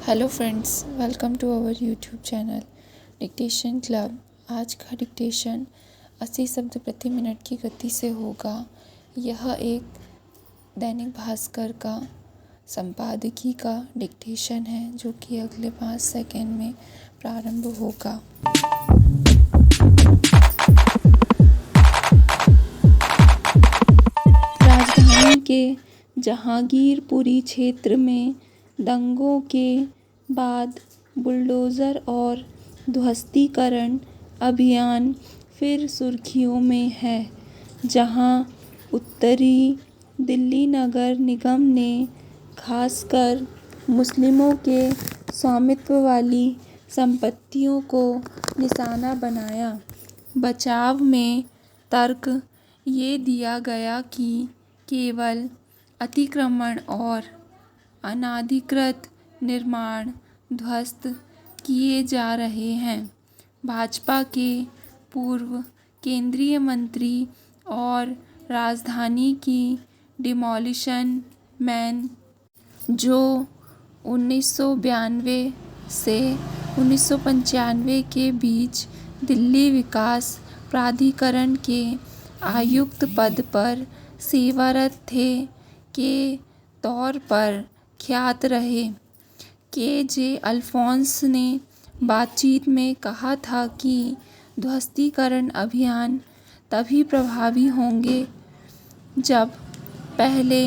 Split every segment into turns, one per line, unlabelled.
Hello friends, welcome to our YouTube channel dictation club. आज का dictation 80 शब्द प्रति मिनट की गति से होगा। यह एक दैनिक भास्कर का संपादकीय का डिक्टेशन है जो कि अगले 5 सेकेंड में प्रारंभ होगा। राजधानी के जहांगीरपुरी क्षेत्र में दंगों के बाद बुलडोज़र और ध्वस्तीकरण अभियान फिर सुर्खियों में है, जहां उत्तरी दिल्ली नगर निगम ने खासकर मुस्लिमों के स्वामित्व वाली संपत्तियों को निशाना बनाया। बचाव में तर्क ये दिया गया कि केवल अतिक्रमण और अनाधिकृत निर्माण ध्वस्त किए जा रहे हैं। भाजपा के पूर्व केंद्रीय मंत्री और राजधानी की डिमोलिशन मैन जो 1992 से 1995 के बीच दिल्ली विकास प्राधिकरण के आयुक्त पद पर सेवारत थे के तौर पर ख्यात रहे। के.जे. अल्फोंस ने बातचीत में कहा था कि ध्वस्तीकरण अभियान तभी प्रभावी होंगे जब पहले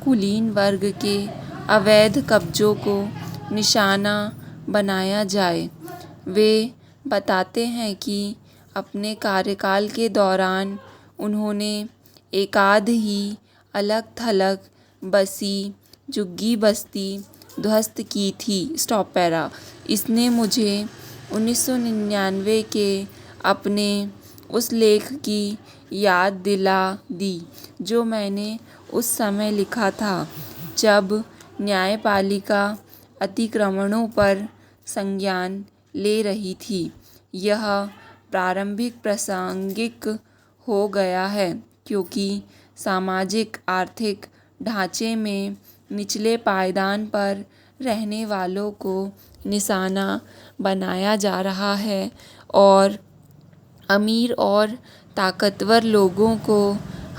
कुलीन वर्ग के अवैध कब्जों को निशाना बनाया जाए। वे बताते हैं कि अपने कार्यकाल के दौरान उन्होंने एकाध ही अलग थलग बसी झुग्गी बस्ती ध्वस्त की थी। इसने मुझे 1999 के अपने उस लेख की याद दिला दी जो मैंने उस समय लिखा था जब न्यायपालिका अतिक्रमणों पर संज्ञान ले रही थी। यह प्रारंभिक प्रासंगिक हो गया है क्योंकि सामाजिक आर्थिक ढांचे में निचले पायदान पर रहने वालों को निशाना बनाया जा रहा है और अमीर और ताकतवर लोगों को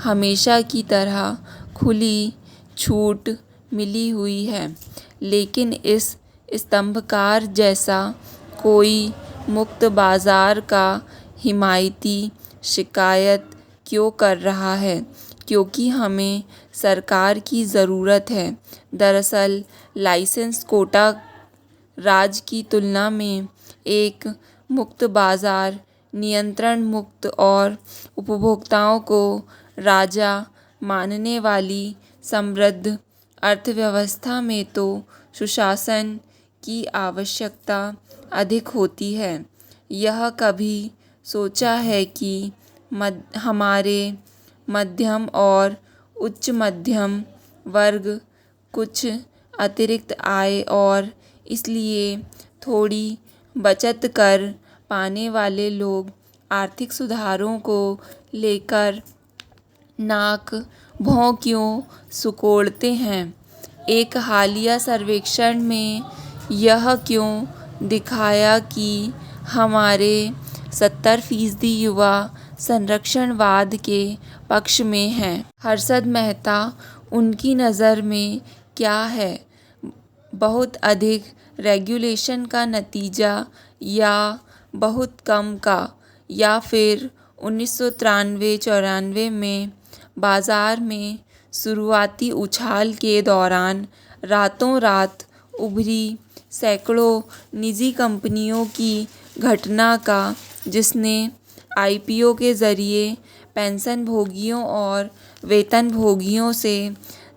हमेशा की तरह खुली छूट मिली हुई है। लेकिन इस स्तंभकार जैसा कोई मुक्त बाजार का हिमायती शिकायत क्यों कर रहा है? क्योंकि हमें सरकार की ज़रूरत है। दरअसल लाइसेंस कोटा राज की तुलना में एक मुक्त बाजार, नियंत्रण मुक्त और उपभोक्ताओं को राजा मानने वाली समृद्ध अर्थव्यवस्था में तो सुशासन की आवश्यकता अधिक होती है। यह कभी सोचा है कि हमारे मध्यम और उच्च मध्यम वर्ग कुछ अतिरिक्त आय और इसलिए थोड़ी बचत कर पाने वाले लोग आर्थिक सुधारों को लेकर नाक भौं क्यों सिकोड़ते हैं? एक हालिया सर्वेक्षण में यह क्यों दिखाया कि हमारे 70% युवा संरक्षणवाद के पक्ष में हैं। हर्षद मेहता उनकी नज़र में क्या है? बहुत अधिक रेगुलेशन का नतीजा या बहुत कम का? या फिर 1993-94 में बाजार में शुरुआती उछाल के दौरान रातों रात उभरी सैकड़ों निजी कंपनियों की घटना का, जिसने IPO के ज़रिए पेंशनभोगियों और वेतनभोगियों से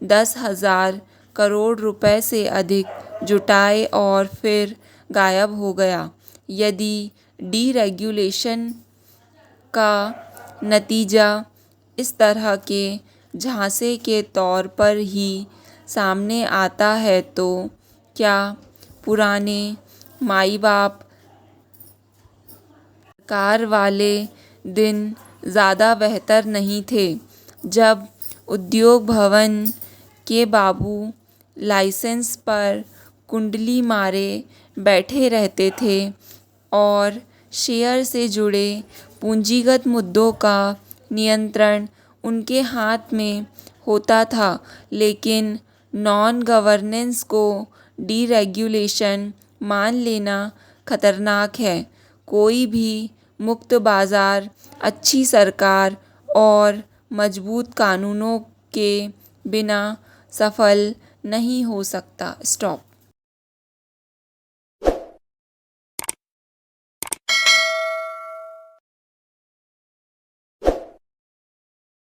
10,000 करोड़ रुपए से अधिक जुटाए और फिर गायब हो गया? यदि डीरेगुलेशन का नतीजा इस तरह के झांसे के तौर पर ही सामने आता है तो क्या पुराने माई बाप सरकार वाले दिन ज़्यादा बेहतर नहीं थे, जब उद्योग भवन के बाबू लाइसेंस पर कुंडली मारे बैठे रहते थे और शेयर से जुड़े पूंजीगत मुद्दों का नियंत्रण उनके हाथ में होता था। लेकिन नॉन गवर्नेंस को डीरेगुलेशन मान लेना खतरनाक है। कोई भी मुक्त बाजार अच्छी सरकार और मजबूत कानूनों के बिना सफल नहीं हो सकता। स्टॉप।